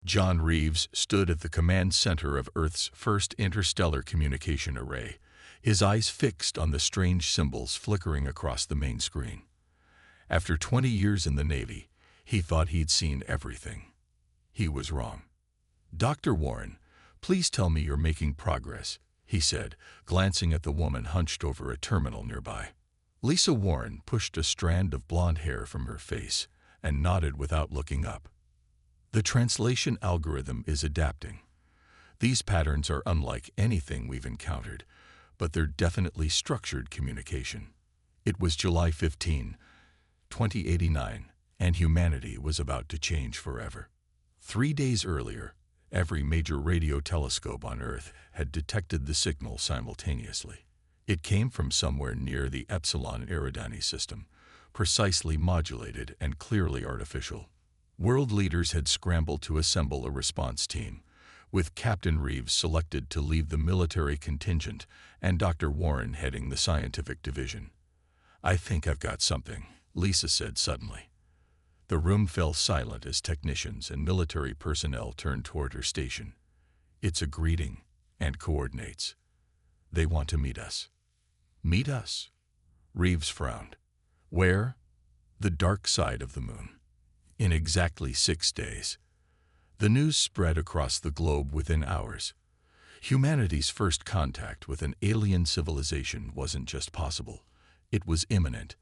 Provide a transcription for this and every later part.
John Reeves stood at the command center of Earth's first interstellar communication array, his eyes fixed on the strange symbols flickering across the main screen. After 20 years in the Navy, he thought he'd seen everything. He was wrong. "Dr. Warren, please tell me you're making progress," he said, glancing at the woman hunched over a terminal nearby. Lisa Warren pushed a strand of blonde hair from her face and nodded without looking up. "The translation algorithm is adapting. These patterns are unlike anything we've encountered, but they're definitely structured communication." It was July 15, 2089, and humanity was about to change forever. 3 days earlier, every major radio telescope on Earth had detected the signal simultaneously. It came from somewhere near the Epsilon Eridani system, precisely modulated and clearly artificial. World leaders had scrambled to assemble a response team, with Captain Reeves selected to lead the military contingent and Dr. Warren heading the scientific division. "I think I've got something," Lisa said suddenly. The room fell silent as technicians and military personnel turned toward her station. "It's a greeting and coordinates. They want to meet us." "Meet us?" Reeves frowned. "Where?" "The dark side of the moon. In exactly 6 days." The news spread across the globe within hours. Humanity's first contact with an alien civilization wasn't just possible, it was imminent.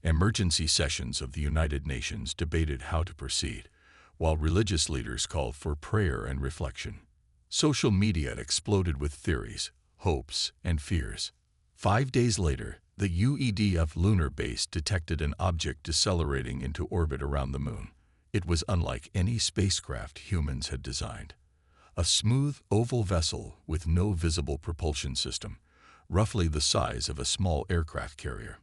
Emergency sessions of the United Nations debated how to proceed, while religious leaders called for prayer and reflection. Social media exploded with theories, hopes, and fears. 5 days later, the UEDF lunar base detected an object decelerating into orbit around the moon. It was unlike any spacecraft humans had designed. A smooth, oval vessel with no visible propulsion system, roughly the size of a small aircraft carrier.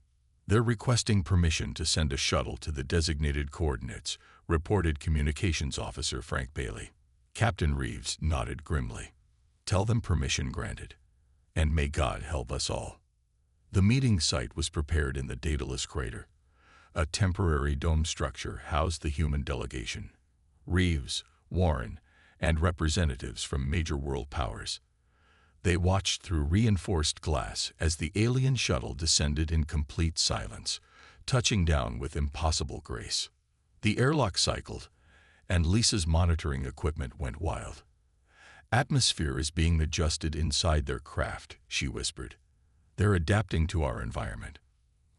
"They're requesting permission to send a shuttle to the designated coordinates," reported Communications Officer Frank Bailey. Captain Reeves nodded grimly. "Tell them permission granted. And may God help us all." The meeting site was prepared in the Daedalus crater. A temporary dome structure housed the human delegation. Reeves, Warren, and representatives from major world powers. They watched through reinforced glass as the alien shuttle descended in complete silence, touching down with impossible grace. The airlock cycled, and Lisa's monitoring equipment went wild. "Atmosphere is being adjusted inside their craft," she whispered. "They're adapting to our environment."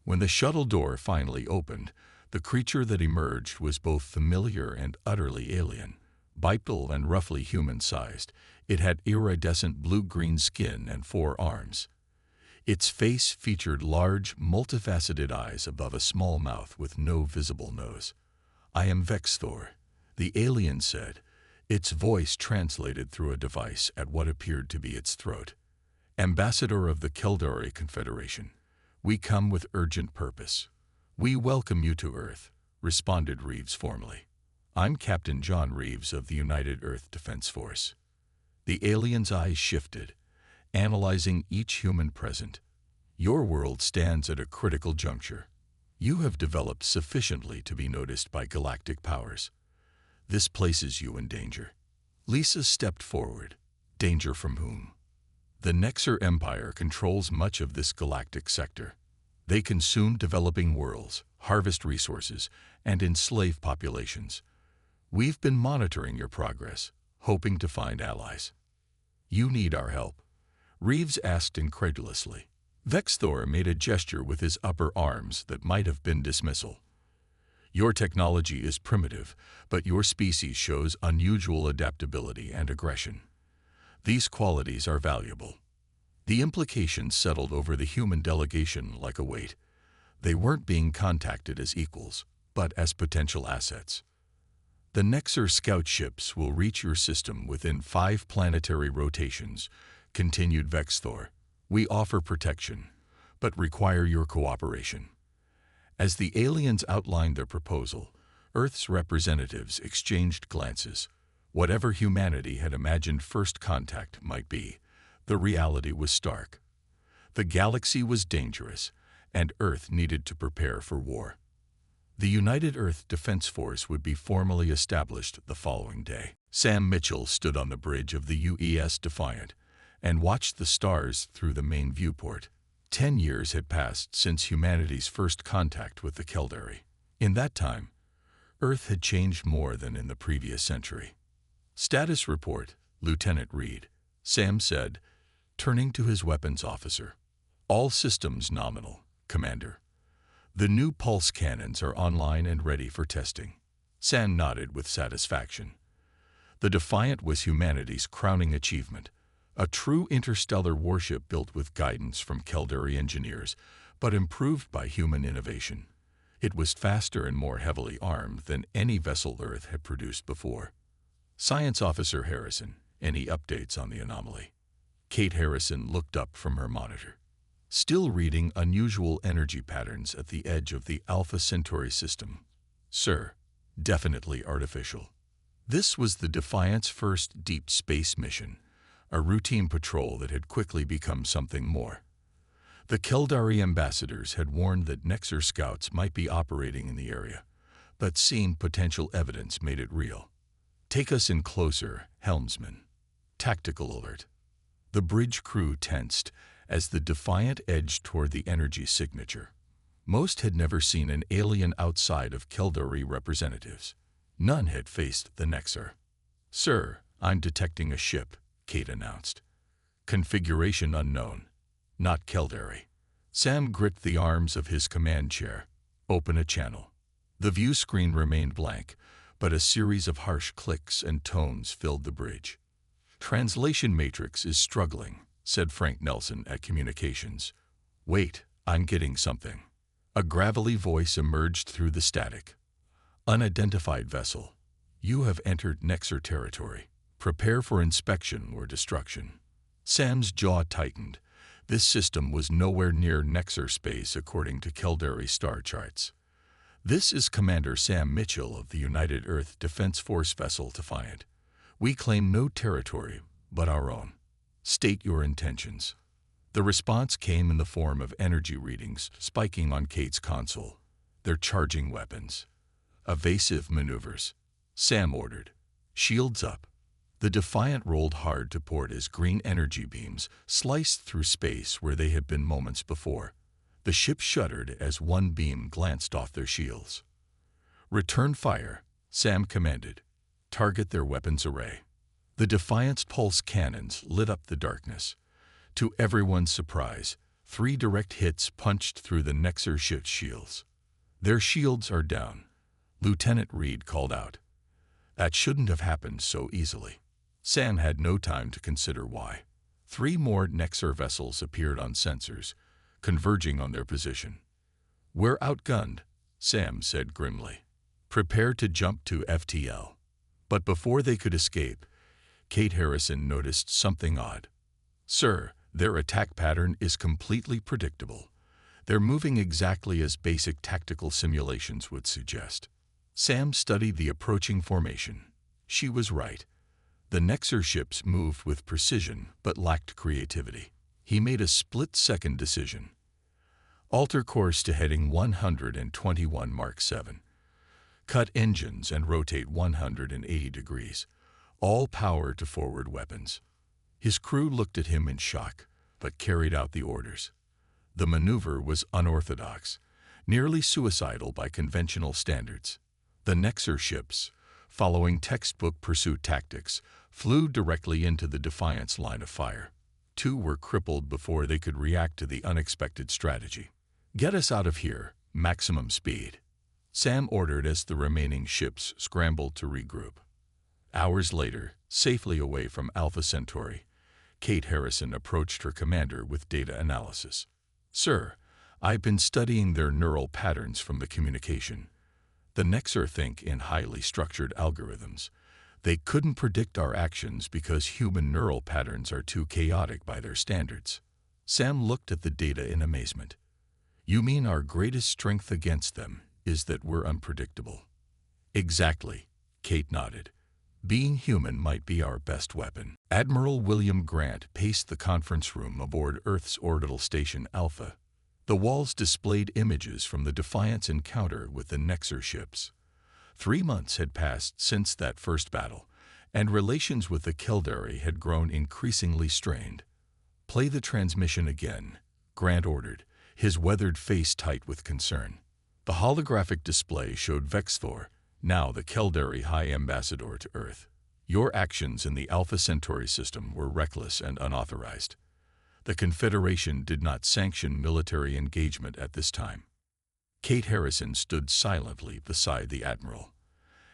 When the shuttle door finally opened, the creature that emerged was both familiar and utterly alien. Bipedal and roughly human-sized, it had iridescent blue-green skin and 4 arms. Its face featured large, multifaceted eyes above a small mouth with no visible nose. "I am Vexthor," the alien said, its voice translated through a device at what appeared to be its throat. "Ambassador of the Keldari Confederation. We come with urgent purpose." "We welcome you to Earth," responded Reeves formally. "I'm Captain John Reeves of the United Earth Defense Force." The alien's eyes shifted, analyzing each human present. "Your world stands at a critical juncture. You have developed sufficiently to be noticed by galactic powers. This places you in danger." Lisa stepped forward. "Danger from whom?" "The Nexer Empire controls much of this galactic sector. They consume developing worlds, harvest resources, and enslave populations. We've been monitoring your progress, hoping to find allies." "You need our help?" Reeves asked incredulously. Vexthor made a gesture with his upper arms that might have been dismissal. "Your technology is primitive, but your species shows unusual adaptability and aggression. These qualities are valuable." The implications settled over the human delegation like a weight. They weren't being contacted as equals, but as potential assets. "The Nexer scout ships will reach your system within 5 planetary rotations," continued Vexthor. "We offer protection, but require your cooperation." As the aliens outlined their proposal, Earth's representatives exchanged glances. Whatever humanity had imagined first contact might be, the reality was stark. The galaxy was dangerous, and Earth needed to prepare for war. The United Earth Defense Force would be formally established the following day. Sam Mitchell stood on the bridge of the UES Defiant and watched the stars through the main viewport. 10 years had passed since humanity's first contact with the Caldari. In that time, Earth had changed more than in the previous century. "Status report, Lieutenant Reed," Sam said, turning to his weapons officer. "All systems nominal, Commander. The new pulse cannons are online and ready for testing." Sam nodded with satisfaction. The Defiant was humanity's crowning achievement, a true interstellar warship built with guidance from Caldari engineers, but improved by human innovation. It was faster and more heavily armed than any vessel Earth had produced before. "Science Officer Harrison, any updates on the anomaly?" Kate Harrison looked up from her monitor. Still reading unusual energy patterns at the edge of the Alpha Centauri system. "Sir, definitely artificial." This was the Defiant's first deep space mission, a routine patrol that had quickly become something more. The Caldari ambassadors had warned that Nexar scouts might be operating in the area, but seeing potential evidence made it real. "Take us in closer, helmsman. Tactical alert." The bridge crew tensed as the Defiant edged toward the energy signature. Most had never seen an alien outside of Caldari representatives. None had faced the Nexar. "Sir, I'm detecting a ship," Kate announced. "Configuration unknown. Not Caldari." Sam gripped the arms of his command chair. "Open a channel." The view screen remained blank, but a series of harsh clicks and tones filled the bridge. "Translation matrix is struggling," said Frank Nelson at communications. "Wait, I'm getting something." A gravelly voice emerged through the static. "Unidentified vessel. You have entered Nexar territory. Prepare for inspection or destruction." Sam's jaw tightened. This system was nowhere near Nexar space according to Caldari star charts. "This is Commander Sam Mitchell of the United Earth Defense Force vessel Defiant. We claim no territory but our own. State your intentions." The response came in the form of energy readings spiking on Kate's console. "They're charging weapons." "Evasive maneuvers," Sam ordered. "Shields up." The Defiant rolled hard to port as green energy beams sliced through space where they had been moments before. The ship shuddered as one beam glanced off their shields. "Return fire," Sam commanded. "Target their weapons array." The Defiant's pulse cannons lit up the darkness. To everyone's surprise, 3 direct hits punched through the Nexar ship's shields. "Their shields are down," Lieutenant Reed called out. That shouldn't have happened so easily. Sam had no time to consider why. 3 more Nexar vessels appeared on sensors, converging on their position. "We're outgunned," Sam said grimly. "Prepare to jump to FTL." But before they could escape, Kate Harrison noticed something odd. "Sir, their attack pattern is completely predictable. They're moving exactly as basic tactical simulations would suggest." Sam studied the approaching formation. She was right. The Nexar ships moved with precision but lacked creativity. He made a split-second decision. "Alter course to heading 121 Mark 7. Cut engines and rotate 180 degrees. All power to forward weapons." His crew looked at him in shock, but carried out the orders. The maneuver was unorthodox, nearly suicidal by conventional standards. The Nexar ships, following textbook pursuit tactics, flew directly into the Defiant's line of fire. 2 were crippled before they could react to the unexpected strategy. "Get us out of here, maximum speed," Sam ordered as the remaining ships scrambled to regroup. Hours later, safely away from Alpha Centauri, Kate Harrison approached her commander with data analysis. "Sir, I've been studying their neural patterns from the communication. The Nexar think in highly structured algorithms. They couldn't predict our actions because human neural patterns are too chaotic by their standards." Sam looked at the data in amazement. "You mean our greatest strength against them is that we're unpredictable?" "Exactly," Kate nodded. "Being human might be our best weapon." Admiral William Grant paced the conference room aboard Earth's orbital station Alpha. The walls displayed images from the Defiant's encounter with the Nexar ships. 3 months had passed since that first battle, and relations with the Kildare had grown increasingly strained. "Play the transmission again," Grant ordered, his weathered face tight with concern. The holographic display showed Vexthor, now the Kildare High Ambassador to Earth. "Your actions in the Alpha Centauri system were reckless and unauthorized. The Confederation did not sanction military engagement at this time." Kate Harrison stood silently beside the Admiral.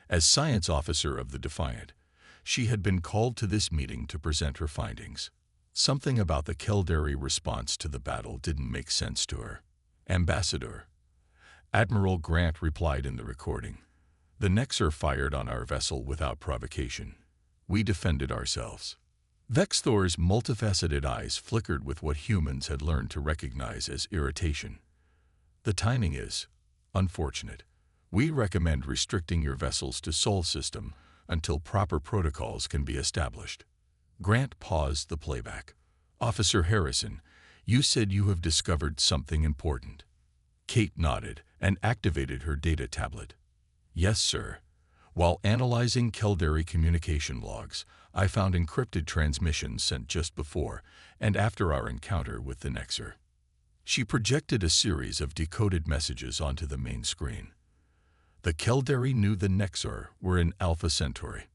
As science officer of the Defiant, she had been called to this meeting to present her findings. Something about the Kildare response to the battle didn't make sense to her. "Ambassador," Admiral Grant replied in the recording, "the Nexer fired on our vessel without provocation. We defended ourselves." Vexthor's multifaceted eyes flickered with what humans had learned to recognize as irritation. "The timing is unfortunate. We recommend restricting your vessels to Sol system until proper protocols can be established." Grant paused the playback. "Officer Harrison, you said you have discovered something important." Kate nodded and activated her data tablet. "Yes, sir. While analyzing Kildare communication logs, I found encrypted transmissions sent just before and after our encounter with the Nexer." She projected a series of decoded messages onto the main screen. The Kildare knew the Nexer were in Alpha Centauri.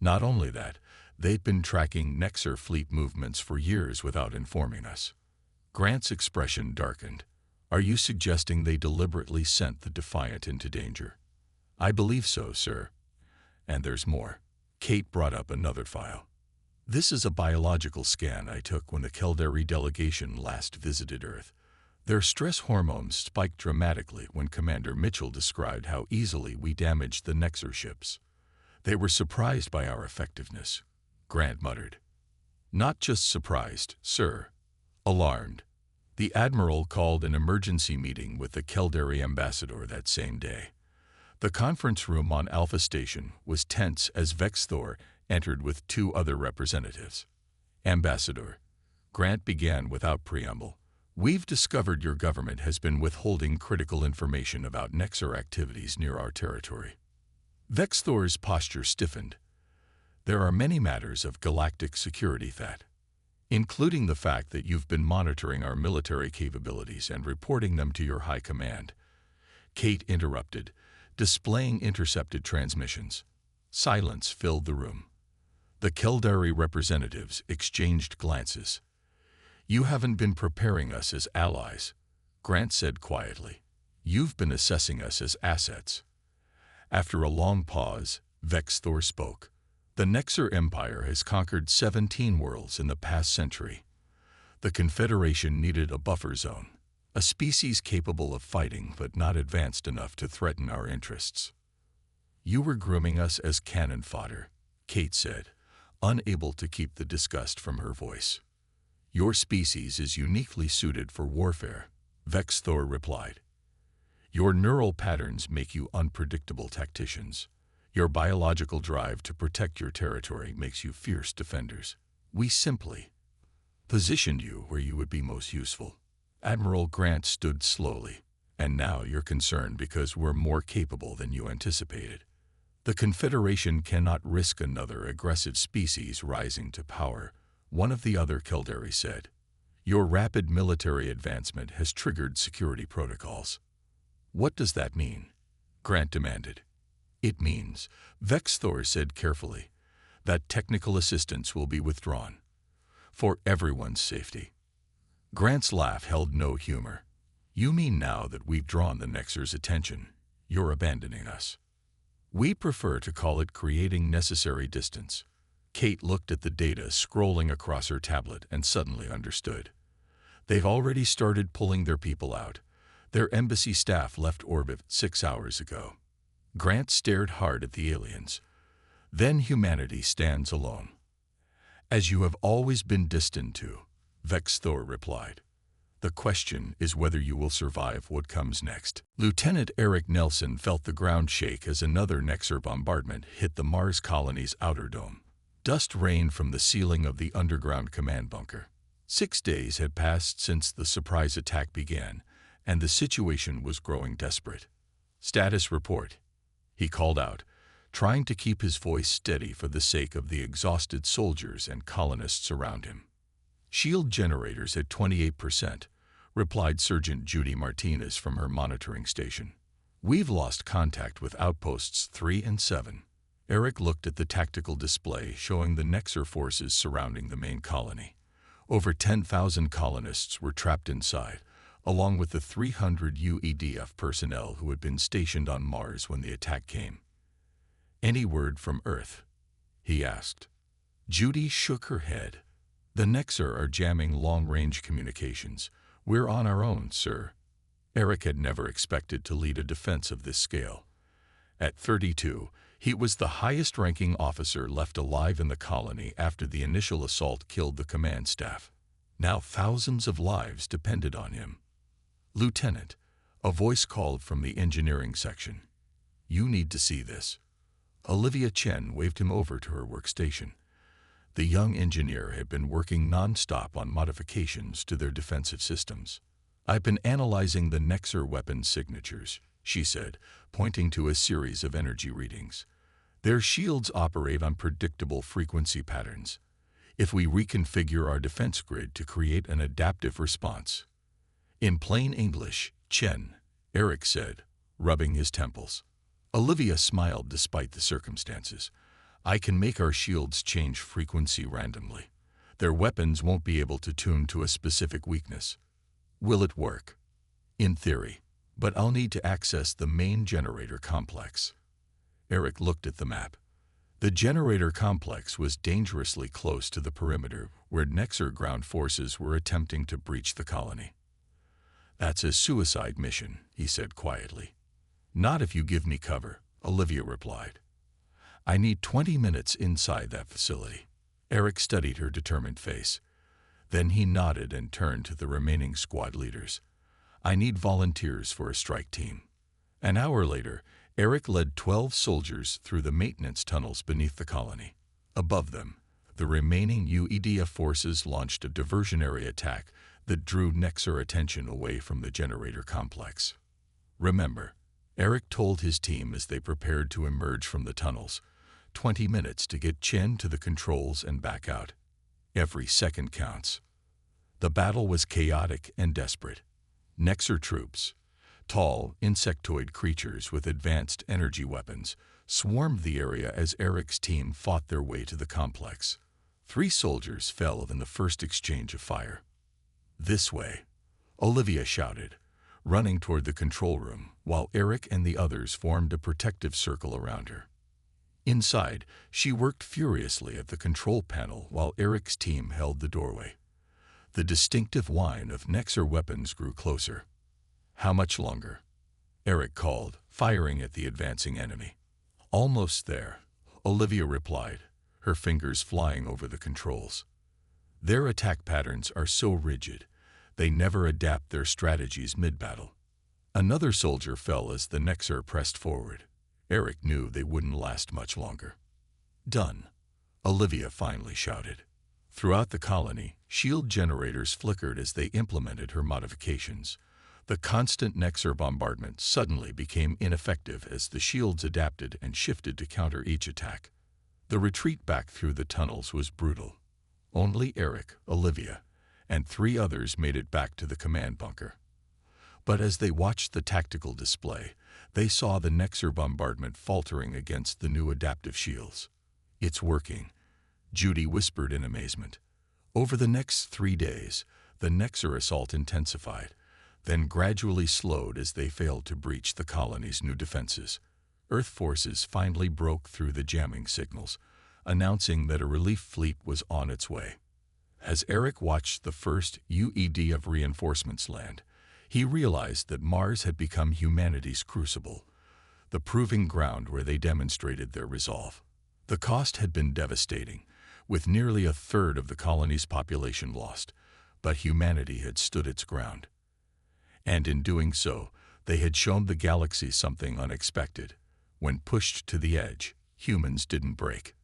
Not only that, they'd been tracking Nexer fleet movements for years without informing us. Grant's expression darkened. "Are you suggesting they deliberately sent the Defiant into danger?" "I believe so, sir. And there's more." Kate brought up another file. "This is a biological scan I took when the Kildare delegation last visited Earth. Their stress hormones spiked dramatically when Commander Mitchell described how easily we damaged the Nexer ships. They were surprised by our effectiveness," Grant muttered. "Not just surprised, sir. Alarmed." The Admiral called an emergency meeting with the Kildare ambassador that same day. The conference room on Alpha Station was tense as Vexthor entered with two other representatives. "Ambassador," Grant began without preamble, "we've discovered your government has been withholding critical information about Nexer activities near our territory." Vexthor's posture stiffened. "There are many matters of galactic security that, including the fact that you've been monitoring our military capabilities and reporting them to your high command." Kate interrupted, displaying intercepted transmissions. Silence filled the room. The Kildare representatives exchanged glances. "You haven't been preparing us as allies," Grant said quietly. "You've been assessing us as assets." After a long pause, Vexthor spoke. "The Nexer Empire has conquered 17 worlds in the past century. The Confederation needed a buffer zone, a species capable of fighting but not advanced enough to threaten our interests." "You were grooming us as cannon fodder," Kate said, unable to keep the disgust from her voice. "Your species is uniquely suited for warfare," Vexthor replied. "Your neural patterns make you unpredictable tacticians. Your biological drive to protect your territory makes you fierce defenders. We simply positioned you where you would be most useful." Admiral Grant stood slowly. "And now you're concerned because we're more capable than you anticipated. The Confederation cannot risk another aggressive species rising to power," one of the other Kildare said. "Your rapid military advancement has triggered security protocols." "What does that mean?" Grant demanded. "It means," Vexthor said carefully, "that technical assistance will be withdrawn. For everyone's safety." Grant's laugh held no humor. "You mean now that we've drawn the Nexer's attention, you're abandoning us?" "We prefer to call it creating necessary distance." Kate looked at the data scrolling across her tablet and suddenly understood. "They've already started pulling their people out. Their embassy staff left orbit 6 hours ago." Grant stared hard at the aliens. "Then humanity stands alone." "As you have always been destined to," Vexthor replied. "The question is whether you will survive what comes next." Lieutenant Eric Nelson felt the ground shake as another Nexer bombardment hit the Mars colony's outer dome. Dust rained from the ceiling of the underground command bunker. 6 days had passed since the surprise attack began, and the situation was growing desperate. "Status report," he called out, trying to keep his voice steady for the sake of the exhausted soldiers and colonists around him. "Shield generators at 28%, replied Sergeant Judy Martinez from her monitoring station. "We've lost contact with outposts 3 and 7. Eric looked at the tactical display showing the Nexer forces surrounding the main colony. Over 10,000 colonists were trapped inside, along with the 300 UEDF personnel who had been stationed on Mars when the attack came. "Any word from Earth?" he asked. Judy shook her head. "The Nexer are jamming long-range communications. We're on our own, sir." Eric had never expected to lead a defense of this scale. At 32, he was the highest-ranking officer left alive in the colony after the initial assault killed the command staff. Now thousands of lives depended on him. "Lieutenant," a voice called from the engineering section. "You need to see this." Olivia Chen waved him over to her workstation. The young engineer had been working non-stop on modifications to their defensive systems. "I've been analyzing the Nexer weapon signatures," she said, pointing to a series of energy readings. "Their shields operate on predictable frequency patterns. If we reconfigure our defense grid to create an adaptive response." "In plain English, Chen," Eric said, rubbing his temples. Olivia smiled despite the circumstances. "I can make our shields change frequency randomly. Their weapons won't be able to tune to a specific weakness." "Will it work?" "In theory, but I'll need to access the main generator complex." Eric looked at the map. The generator complex was dangerously close to the perimeter where Nexer ground forces were attempting to breach the colony. "That's a suicide mission," he said quietly. "Not if you give me cover," Olivia replied. "I need 20 minutes inside that facility." Eric studied her determined face. Then he nodded and turned to the remaining squad leaders. "I need volunteers for a strike team." An hour later, Eric led 12 soldiers through the maintenance tunnels beneath the colony. Above them, the remaining UEDF forces launched a diversionary attack that drew Nexer attention away from the generator complex. "Remember," Eric told his team as they prepared to emerge from the tunnels, 20 minutes to get Chen to the controls and back out. Every second counts. The battle was chaotic and desperate. Nexer troops, tall, insectoid creatures with advanced energy weapons, swarmed the area as Eric's team fought their way to the complex. 3 soldiers fell in the first exchange of fire. "This way," Olivia shouted, running toward the control room, while Eric and the others formed a protective circle around her. Inside, she worked furiously at the control panel while Eric's team held the doorway. The distinctive whine of Nexer weapons grew closer. "How much longer?" Eric called, firing at the advancing enemy. "Almost there," Olivia replied, her fingers flying over the controls. "Their attack patterns are so rigid, they never adapt their strategies mid-battle." Another soldier fell as the Nexer pressed forward. Eric knew they wouldn't last much longer. "Done," Olivia finally shouted. Throughout the colony, shield generators flickered as they implemented her modifications. The constant Nexer bombardment suddenly became ineffective as the shields adapted and shifted to counter each attack. The retreat back through the tunnels was brutal. Only Eric, Olivia, and 3 others made it back to the command bunker. But as they watched the tactical display, they saw the Nexer bombardment faltering against the new adaptive shields. "It's working," Judy whispered in amazement. Over the next 3 days, the Nexer assault intensified, then gradually slowed as they failed to breach the colony's new defenses. Earth forces finally broke through the jamming signals, announcing that a relief fleet was on its way. As Eric watched the first UEDF reinforcements land, he realized that Mars had become humanity's crucible, the proving ground where they demonstrated their resolve. The cost had been devastating, with nearly a third of the colony's population lost, but humanity had stood its ground. And in doing so, they had shown the galaxy something unexpected. When pushed to the edge, humans didn't break.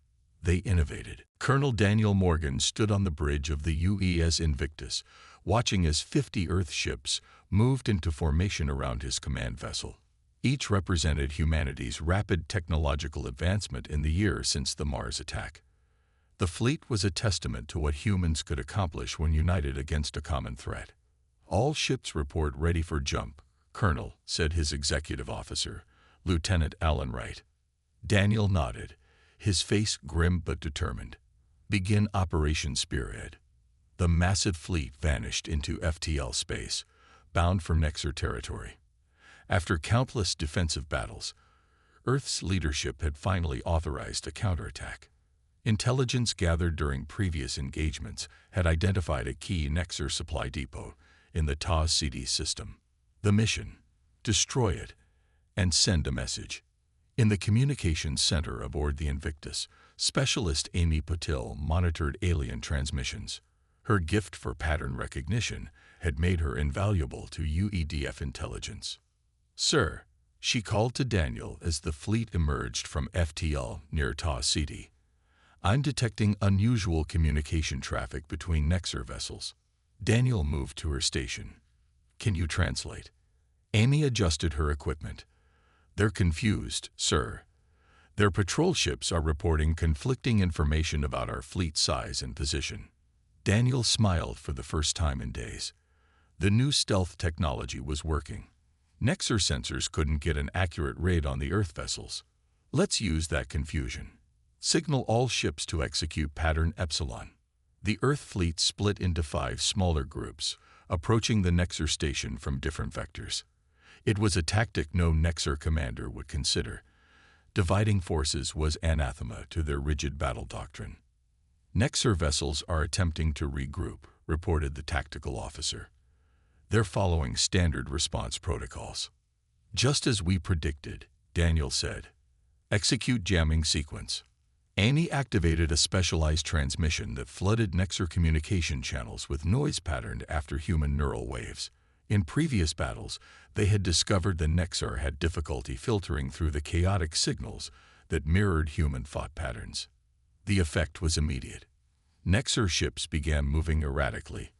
They innovated. Colonel Daniel Morgan stood on the bridge of the UES Invictus, watching as 50 Earth ships moved into formation around his command vessel. Each represented humanity's rapid technological advancement in the year since the Mars attack. The fleet was a testament to what humans could accomplish when united against a common threat. "All ships report ready for jump, Colonel," said his executive officer, Lieutenant Alan Wright. Daniel nodded, his face grim but determined. "Begin Operation Spearhead." The massive fleet vanished into FTL space, bound for Nexar territory. After countless defensive battles, Earth's leadership had finally authorized a counterattack. Intelligence gathered during previous engagements had identified a key Nexar supply depot in the TAS CD system. The mission: destroy it and send a message. In the communications center aboard the Invictus, specialist Amy Patil monitored alien transmissions. Her gift for pattern recognition had made her invaluable to UEDF intelligence. "Sir," she called to Daniel as the fleet emerged from FTL near TAS CD. "I'm detecting unusual communication traffic between Nexar vessels." Daniel moved to her station. "Can you translate?" Amy adjusted her equipment. "They're confused, sir. Their patrol ships are reporting conflicting information about our fleet size and position." Daniel smiled for the first time in days. The new stealth technology was working. Nexar sensors couldn't get an accurate raid on the Earth vessels. "Let's use that confusion. Signal all ships to execute Pattern Epsilon." The Earth fleet split into 5 smaller groups, approaching the Nexar station from different vectors. It was a tactic no Nexar commander would consider. Dividing forces was anathema to their rigid battle doctrine. "Nexar vessels are attempting to regroup," reported the tactical officer. "They're following standard response protocols." "Just as we predicted," Daniel said. "Execute jamming sequence." Amy activated a specialized transmission that flooded Nexar communication channels with noise patterned after human neural waves. In previous battles, they had discovered the Nexar had difficulty filtering through the chaotic signals that mirrored human thought patterns. The effect was immediate. Nexar ships began moving erratically,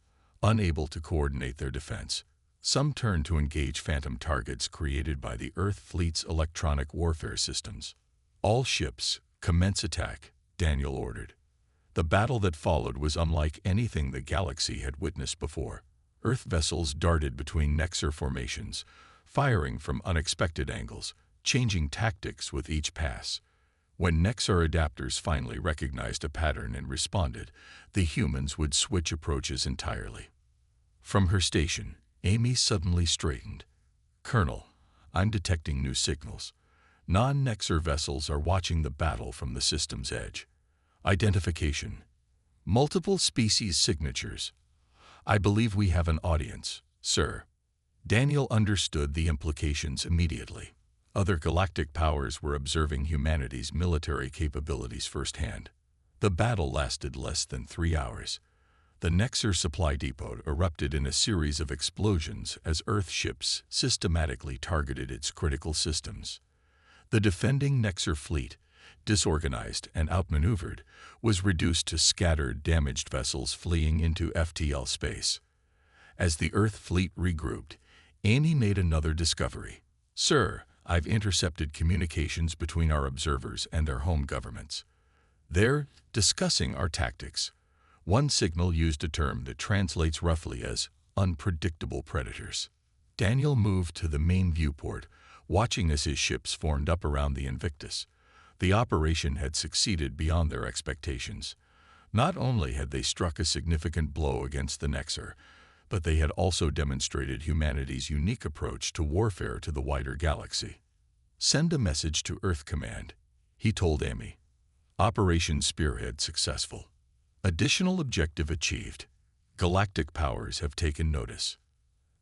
unable to coordinate their defense. Some turned to engage phantom targets created by the Earth fleet's electronic warfare systems. "All ships, commence attack," Daniel ordered. The battle that followed was unlike anything the galaxy had witnessed before. Earth vessels darted between Nexar formations, firing from unexpected angles, changing tactics with each pass. When Nexar adapters finally recognized a pattern and responded, the humans would switch approaches entirely. From her station, Amy suddenly straightened. "Colonel, I'm detecting new signals. Non-Nexar vessels are watching the battle from the system's edge. Identification: multiple species signatures. I believe we have an audience, sir." Daniel understood the implications immediately. Other galactic powers were observing humanity's military capabilities firsthand. The battle lasted less than 3 hours. The Nexar supply depot erupted in a series of explosions as Earth ships systematically targeted its critical systems. The defending Nexar fleet, disorganized and outmaneuvered, was reduced to scattered, damaged vessels fleeing into FTL space. As the Earth fleet regrouped, Amy made another discovery. "Sir, I've intercepted communications between our observers and their home governments. They're discussing our tactics." One signal used a term that translates roughly as "unpredictable predators." Daniel moved to the main viewport, watching as his ships formed up around the Invictus. The operation had succeeded beyond their expectations. Not only had they struck a significant blow against the Nexar, but they had also demonstrated humanity's unique approach to warfare to the wider galaxy. "Send a message to Earth Command," he told Amy. "Operation Spearhead successful. Additional objective achieved. Galactic powers have taken notice."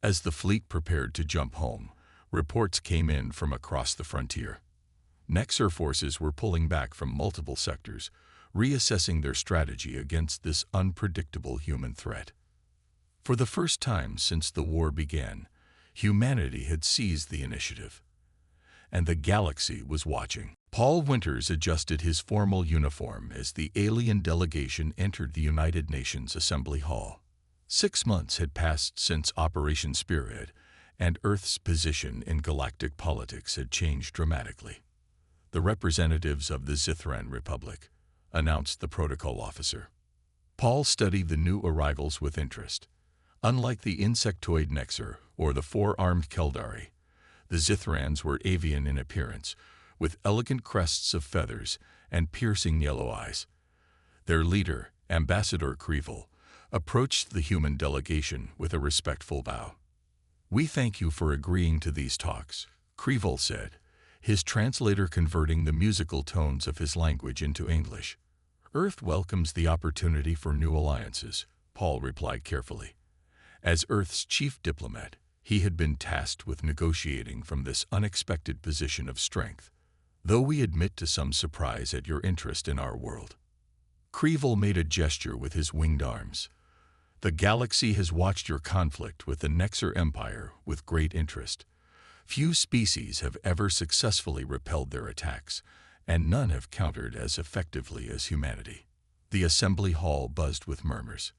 As the fleet prepared to jump home, reports came in from across the frontier. Nexar forces were pulling back from multiple sectors, reassessing their strategy against this unpredictable human threat. For the first time since the war began, humanity had seized the initiative. And the galaxy was watching. Paul Winters adjusted his formal uniform as the alien delegation entered the United Nations Assembly Hall. 6 months had passed since Operation Spearhead, and Earth's position in galactic politics had changed dramatically. "The representatives of the Zithran Republic," announced the protocol officer. Paul studied the new arrivals with interest. Unlike the insectoid Nexer or the four-armed Keldari, the Zithrans were avian in appearance, with elegant crests of feathers and piercing yellow eyes. Their leader, Ambassador Creevil, approached the human delegation with a respectful bow. "We thank you for agreeing to these talks," Creevil said, his translator converting the musical tones of his language into English. "Earth welcomes the opportunity for new alliances," Paul replied carefully. As Earth's chief diplomat, he had been tasked with negotiating from this unexpected position of strength, though we admit to some surprise at your interest in our world. Creevil made a gesture with his winged arms. "The galaxy has watched your conflict with the Nexer Empire with great interest. Few species have ever successfully repelled their attacks, and none have countered as effectively as humanity." The assembly hall buzzed with murmurs.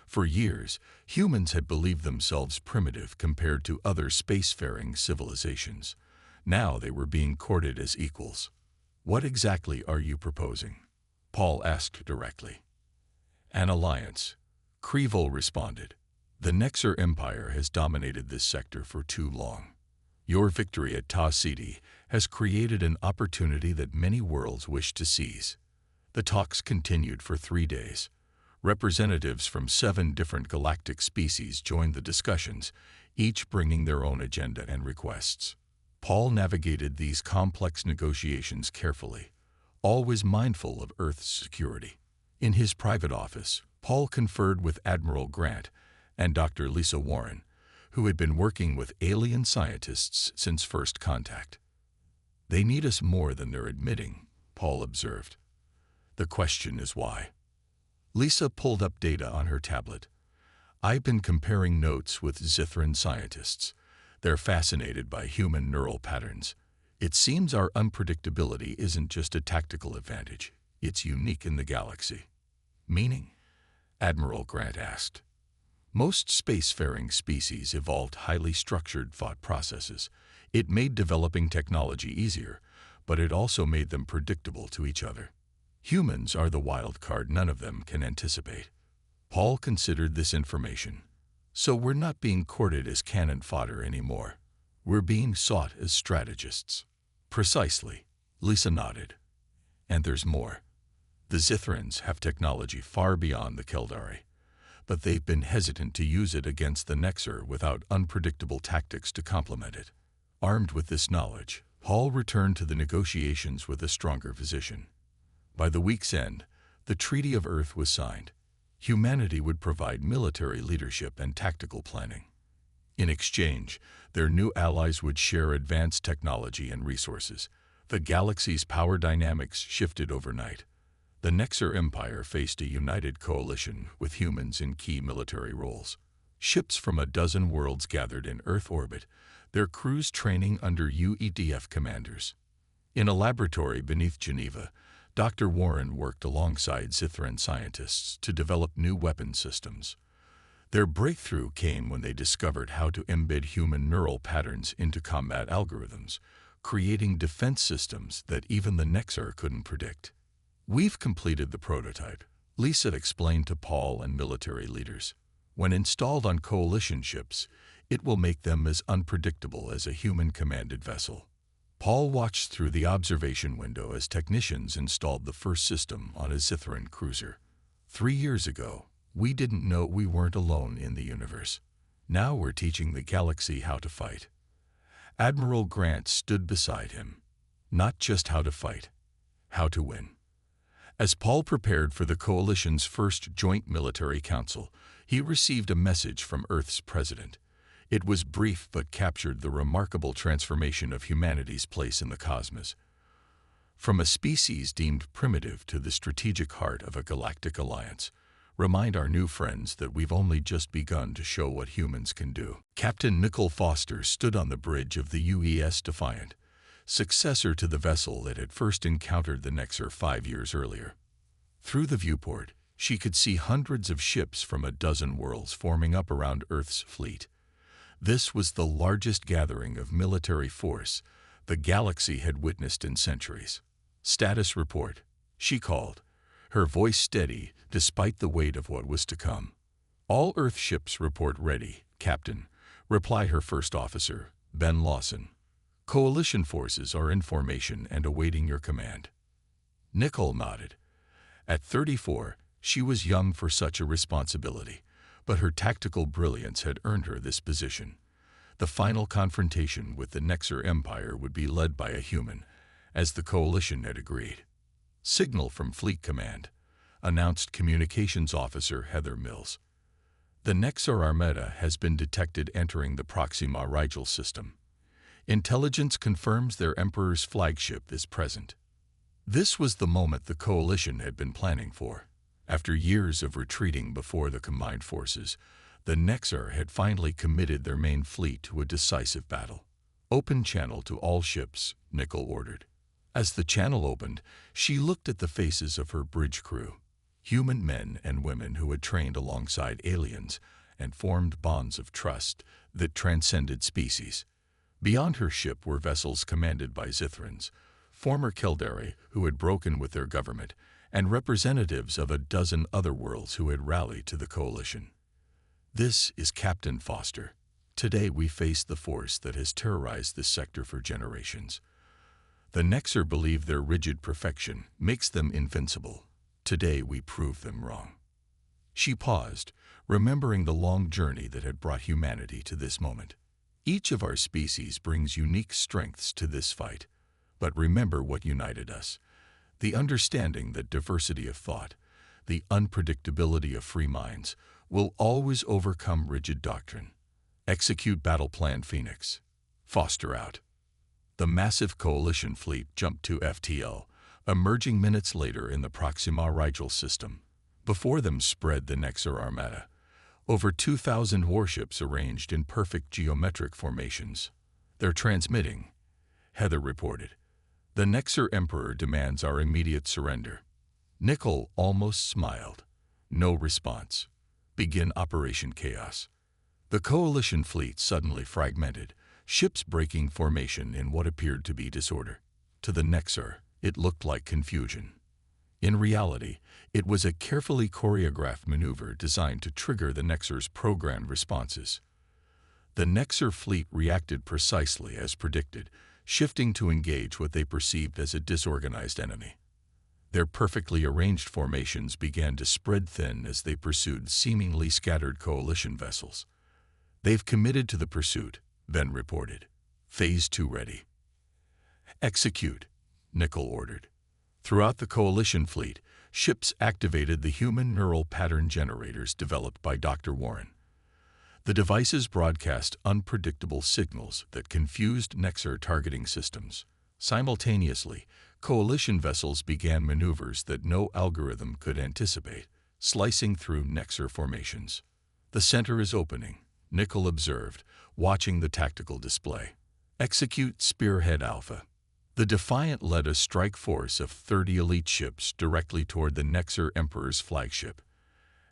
For years, humans had believed themselves primitive compared to other spacefaring civilizations. Now they were being courted as equals. "What exactly are you proposing?" Paul asked directly. "An alliance," Creevil responded. "The Nexer Empire has dominated this sector for too long. Your victory at Ta City has created an opportunity that many worlds wish to seize." The talks continued for 3 days. Representatives from 7 different galactic species joined the discussions, each bringing their own agenda and requests. Paul navigated these complex negotiations carefully, always mindful of Earth's security. In his private office, Paul conferred with Admiral Grant and Dr. Lisa Warren, who had been working with alien scientists since first contact. "They need us more than they're admitting," Paul observed. "The question is why." Lisa pulled up data on her tablet. "I've been comparing notes with Zithran scientists. They're fascinated by human neural patterns. It seems our unpredictability isn't just a tactical advantage, it's unique in the galaxy." "Meaning?" Admiral Grant asked. "Most spacefaring species evolved highly structured thought processes. It made developing technology easier, but it also made them predictable to each other. Humans are the wild card none of them can anticipate." Paul considered this information. "So we're not being courted as cannon fodder anymore. We're being sought as strategists." "Precisely," Lisa nodded. "And there's more. The Zithrans have technology far beyond the Keldari, but they've been hesitant to use it against the Nexer without unpredictable tactics to complement it." Armed with this knowledge, Paul returned to the negotiations with a stronger position. By the week's end, the Treaty of Earth was signed. Humanity would provide military leadership and tactical planning. In exchange, their new allies would share advanced technology and resources. The galaxy's power dynamics shifted overnight. The Nexer Empire faced a united coalition with humans in key military roles. Ships from a dozen worlds gathered in Earth orbit, their crews training under UEDF commanders. In a laboratory beneath Geneva, Dr. Warren worked alongside Zithran scientists to develop new weapon systems. Their breakthrough came when they discovered how to embed human neural patterns into combat algorithms, creating defense systems that even the Nexer couldn't predict. "We've completed the prototype," Lisa explained to Paul and military leaders. "When installed on coalition ships, it will make them as unpredictable as a human-commanded vessel." Paul watched through the observation window as technicians installed the first system on a Zithran cruiser. 3 years ago, we didn't know we weren't alone in the universe. Now we're teaching the galaxy how to fight. Admiral Grant stood beside him. Not just how to fight, how to win. As Paul prepared for the coalition's first joint military council, he received a message from Earth's president. It was brief but captured the remarkable transformation of humanity's place in the cosmos. From a species deemed primitive to the strategic heart of a galactic alliance, remind our new friends that we've only just begun to show what humans can do. Captain Nicole Foster stood on the bridge of the UES Defiant, successor to the vessel that had first encountered the Nexer 5 years earlier. Through the viewport, she could see hundreds of ships from a dozen worlds forming up around Earth's fleet. This was the largest gathering of military force the galaxy had witnessed in centuries. "Status report," she called, her voice steady despite the weight of what was to come. "All Earth ships report ready, Captain," replied her first officer, Ben Lawson. "Coalition forces are in formation and awaiting your command." Nicole nodded. At 34, she was young for such a responsibility, but her tactical brilliance had earned her this position. The final confrontation with the Nexer Empire would be led by a human, as the Coalition had agreed. "Signal from Fleet Command," announced Communications Officer Heather Mills. "The Nexer Armada has been detected entering the Proxima Rigel system. Intelligence confirms their Emperor's flagship is present." This was the moment the Coalition had been planning for. After years of retreating before the combined forces, the Nexer had finally committed their main fleet to a decisive battle. "Open channel to all ships," Nicole ordered. As the channel opened, she looked at the faces of her bridge crew, human men and women who had trained alongside aliens and formed bonds of trust that transcended species. Beyond her ship were vessels commanded by Zithrans, former Kildare who had broken with their government, and representatives of a dozen other worlds who had rallied to the Coalition. "This is Captain Foster. Today we face the force that has terrorized this sector for generations. The Nexer believe their rigid perfection makes them invincible. Today we prove them wrong." She paused, remembering the long journey that had brought humanity to this moment. "Each of our species brings unique strengths to this fight, but remember what united us: the understanding that diversity of thought, the unpredictability of free minds, will always overcome rigid doctrine. Execute Battle Plan Phoenix. Foster out." The massive Coalition fleet jumped to FTL, emerging minutes later in the Proxima Rigel system. Before them spread the Nexer Armada, over 2,000 warships arranged in perfect geometric formations. "They're transmitting," Heather reported. "The Nexer Emperor demands our immediate surrender." Nicole almost smiled. No response. "Begin Operation Chaos." The Coalition fleet suddenly fragmented, ships breaking formation in what appeared to be disorder. To the Nexer, it looked like confusion. In reality, it was a carefully choreographed maneuver designed to trigger the Nexer's programmed responses. The Nexer fleet reacted precisely as predicted, shifting to engage what they perceived as a disorganized enemy. Their perfectly arranged formations began to spread thin as they pursued seemingly scattered Coalition vessels. "They've committed to the pursuit," Ben reported. "Phase 2 ready." "Execute," Nicole ordered. Throughout the Coalition fleet, ships activated the human neural pattern generators developed by Dr. Warren. The devices broadcast unpredictable signals that confused Nexer targeting systems. Simultaneously, Coalition vessels began maneuvers that no algorithm could anticipate, slicing through Nexer formations. "The center is opening," Nicole observed, watching the tactical display. "Execute Spearhead Alpha." The Defiant led a strike force of 30 elite ships directly toward the Nexer Emperor's flagship.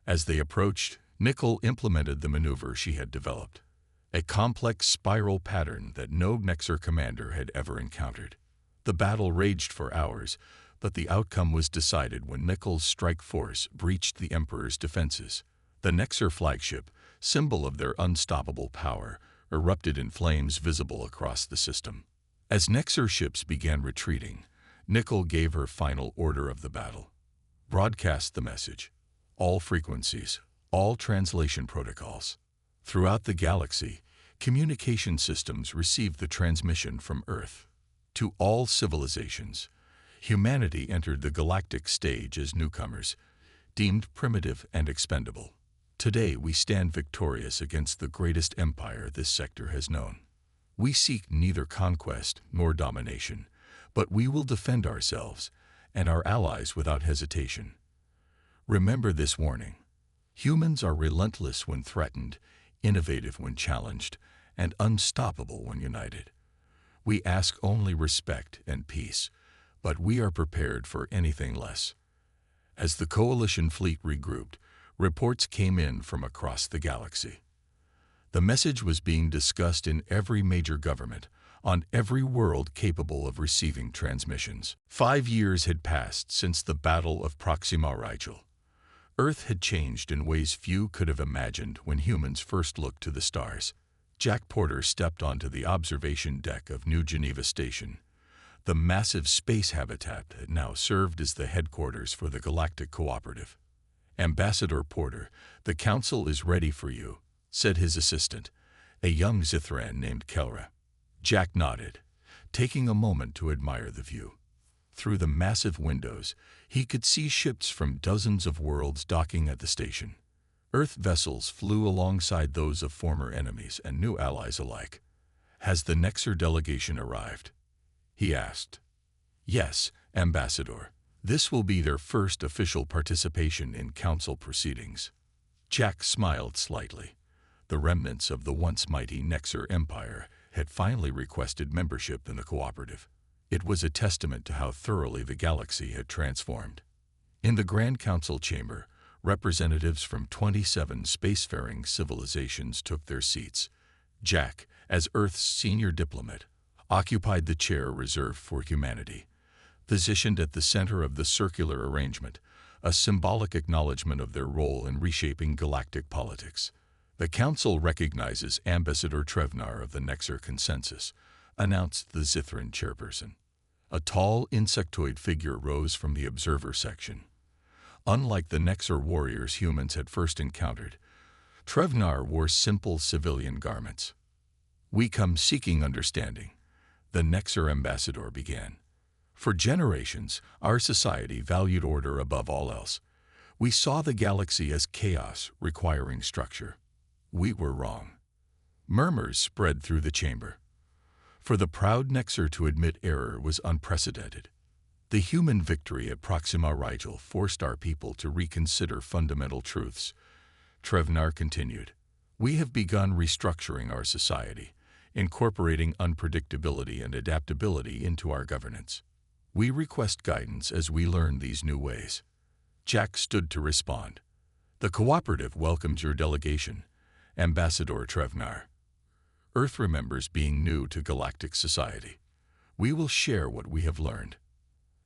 As they approached, Nicole implemented the maneuver she had developed, a complex spiral pattern that no Nexer commander had ever encountered. The battle raged for hours, but the outcome was decided when Nicole's strike force breached the Emperor's defenses. The Nexer flagship, symbol of their unstoppable power, erupted in flames visible across the system. As Nexer ships began retreating, Nicole gave her final order of the battle. "Broadcast the message. All frequencies, all translation protocols." Throughout the galaxy, communication systems received the transmission from Earth. To all civilizations, humanity entered the galactic stage as newcomers, deemed primitive and expendable. Today we stand victorious against the greatest empire this sector has known. We seek neither conquest nor domination, but we will defend ourselves and our allies without hesitation. Remember this warning. Humans are relentless when threatened, innovative when challenged, and unstoppable when united. We ask only respect and peace, but we are prepared for anything less. As the Coalition fleet regrouped, reports came in from across the galaxy. The message was being discussed in every major government, on every world capable of receiving transmissions. 5 years had passed since the Battle of Proxima Rigel. Earth had changed in ways few could have imagined when humans first looked to the stars. Jack Porter stepped onto the observation deck of New Geneva Station. The massive space habitat that now served as the headquarters for the Galactic Cooperative. "Ambassador Porter, the Council is ready for you," said his assistant, a young Zithran named Kelra. Jack nodded, taking a moment to admire the view. Through the massive windows, he could see ships from dozens of worlds docking at the station. Earth vessels flew alongside those of former enemies and new allies alike. "Has the Nexer delegation arrived?" he asked. "Yes, Ambassador. This will be their first official participation in Council proceedings." Jack smiled slightly. The remnants of the once mighty Nexer Empire had finally requested membership in the cooperative. It was a testament to how thoroughly the galaxy had transformed. In the Grand Council chamber, representatives from 27 spacefaring civilizations took their seats. Jack, as Earth's senior diplomat, occupied the chair reserved for humanity. Positioned at the center of the circular arrangement, a symbolic acknowledgement of their role in reshaping galactic politics. "The Council recognizes Ambassador Trevnar of the Nexer Consensus," announced the Zithran chairperson. A tall insectoid figure rose from the observer section. Unlike the Nexer warriors humans had first encountered, Trevnar wore simple civilian garments. "We come seeking understanding," the Nexer ambassador began. "For generations, our society valued order above all else. We saw the galaxy as chaos requiring structure. We were wrong." Murmurs spread through the chamber. For the proud Nexer to admit error was unprecedented. The human victory at Proxima Rigel forced our people to reconsider fundamental truths. Trevnar continued, "We have begun restructuring our society, incorporating unpredictability and adaptability into our governance. We request guidance as we learn these new ways." Jack stood to respond. "The cooperative welcomes your delegation, Ambassador Trevnar. Earth remembers being new to galactic society. We will share what we have learned."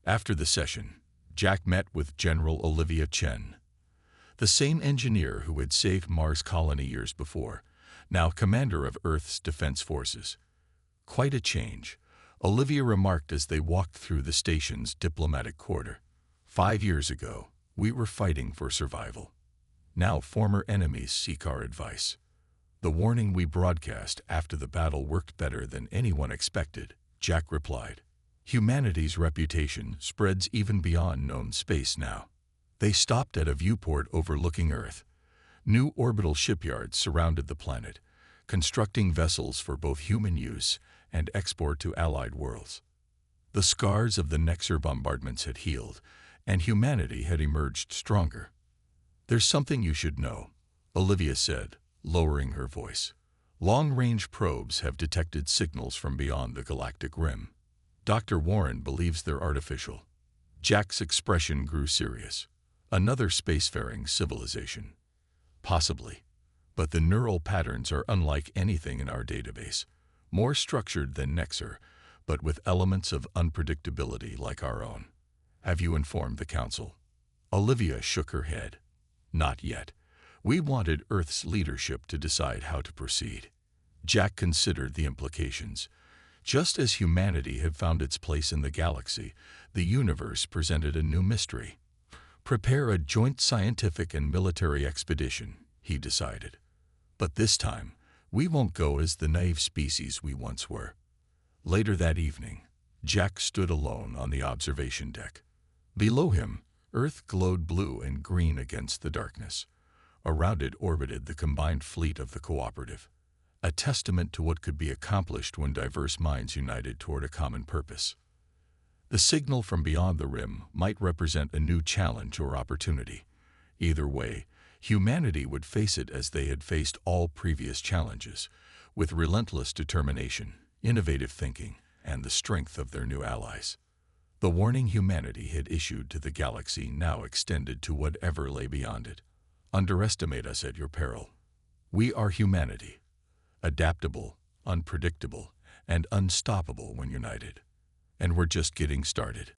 After the session, Jack met with General Olivia Chen, the same engineer who had saved Mars colony years before, now commander of Earth's defense forces. "Quite a change," Olivia remarked as they walked through the station's diplomatic quarter. "5 years ago, we were fighting for survival. Now former enemies seek our advice. The warning we broadcast after the battle worked better than anyone expected," Jack replied. "Humanity's reputation spreads even beyond known space now." They stopped at a viewport overlooking Earth. New orbital shipyards surrounded the planet, constructing vessels for both human use and export to allied worlds. The scars of the Nexer bombardments had healed, and humanity had emerged stronger. "There's something you should know," Olivia said, lowering her voice. "Long-range probes have detected signals from beyond the galactic rim. Dr. Warren believes they're artificial." Jack's expression grew serious. "Another spacefaring civilization?" "Possibly. But the neural patterns are unlike anything in our database. More structured than Nexer, but with elements of unpredictability like our own." "Have you informed the Council?" Olivia shook her head. "Not yet. We wanted Earth's leadership to decide how to proceed." Jack considered the implications. Just as humanity had found its place in the galaxy, the universe presented a new mystery. "Prepare a joint scientific and military expedition," he decided. "But this time, we won't go as the naive species we once were." Later that evening, Jack stood alone on the observation deck. Below him, Earth glowed blue and green against the darkness. Around it orbited the combined fleet of the cooperative, a testament to what could be accomplished when diverse minds united toward a common purpose. The signal from beyond the rim might represent a new challenge or opportunity. Either way, humanity would face it as they had faced all previous challenges, with relentless determination, innovative thinking, and the strength of their new allies. The warning humanity had issued to the galaxy now extended to whatever lay beyond it. "Underestimate us at your peril. We are humanity, adaptable, unpredictable, and unstoppable when united. And we're just getting started.